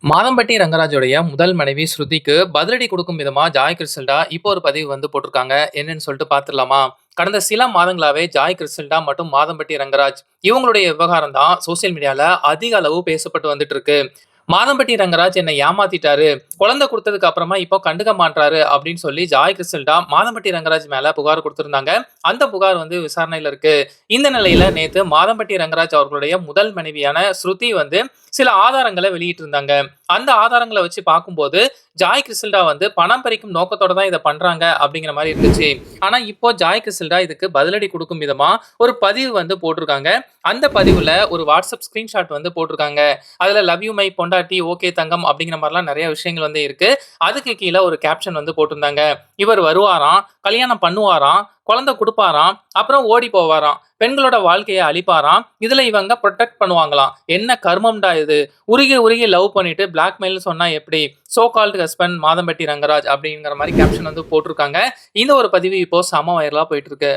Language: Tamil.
மாதம்பட்டி ரங்கராஜோடைய முதல் மனைவி ஸ்ருதிக்கு பதிலடி கொடுக்கும் விதமா ஜாய் கிறிஸ்டல்டா இப்போ ஒரு பதிவு போட்டிருக்காங்க. என்னன்னு சொல்லிட்டு பாத்துடலாமா? கடந்த சில மாதங்களாவே ஜாய் கிறிஸ்டல்டா மற்றும் மாதம்பட்டி ரங்கராஜ் இவங்களுடைய விவகாரம் தான் சோசியல் மீடியால அதிக அளவு பேசப்பட்டு வந்துட்டு இருக்கு. மாதம்பட்டி ரங்கராஜ் என்னை ஏமாத்திட்டாரு, குழந்தை கொடுத்ததுக்கு அப்புறமா இப்போ கண்டுக்க மாட்டாரு அப்படின்னு சொல்லி ஜாய் கிறிஸ்டல்டா மாதம்பட்டி ரங்கராஜ் மேல புகார் கொடுத்திருந்தாங்க. அந்த புகார் விசாரணையில இருக்கு. இந்த நிலையில நேத்து மாதம்பட்டி ரங்கராஜ் அவர்களுடைய முதல் மனைவியான ஸ்ருதி சில ஆதாரங்களை வெளியிட்டிருந்தாங்க. அந்த ஆதாரங்களை வச்சு பார்க்கும்போது ஜாய் கிறிஸ்டல்டா பணம் பறிக்கும் நோக்கத்தோட தான் இதை பண்றாங்க அப்படிங்கிற மாதிரி இருந்துச்சு. ஆனா இப்போ ஜாய் கிறிஸ்டல்டா இதுக்கு பதிலடி கொடுக்கும் விதமா ஒரு பதிவு போட்டிருக்காங்க. அந்த பதிவுல ஒரு வாட்ஸ்அப் ஸ்கிரீன்ஷாட் போட்டிருக்காங்க. அதுல லவ் யூ மை பொண்டாட்டி, ஓகே தங்கம் அப்படிங்கிற மாதிரிலாம் நிறைய விஷயங்கள் இருக்கு. அதுக்கு கீழே ஒரு கேப்ஷன் போட்டிருந்தாங்க. இவர் வருவாராம், கல்யாணம் பண்ணுவாராம், குழந்தை கொடுப்பாராம், அப்புறம் ஓடி போவாராம், பெண்களோட வாழ்க்கையை அழிப்பாராம், இதுல இவங்க ப்ரொடெக்ட் பண்ணுவாங்களாம். என்ன கர்மம்டா இது? உருகி உருகி லவ் பண்ணிட்டு பிளாக்மெயில் சொன்னா எப்படி? So called husband Madhampatti Rangaraj அப்படிங்கிற மாதிரி கேப்ஷன் போட்டிருக்காங்க. இந்த ஒரு பதிவு இப்போ செம வைரலா போயிட்டு இருக்கு.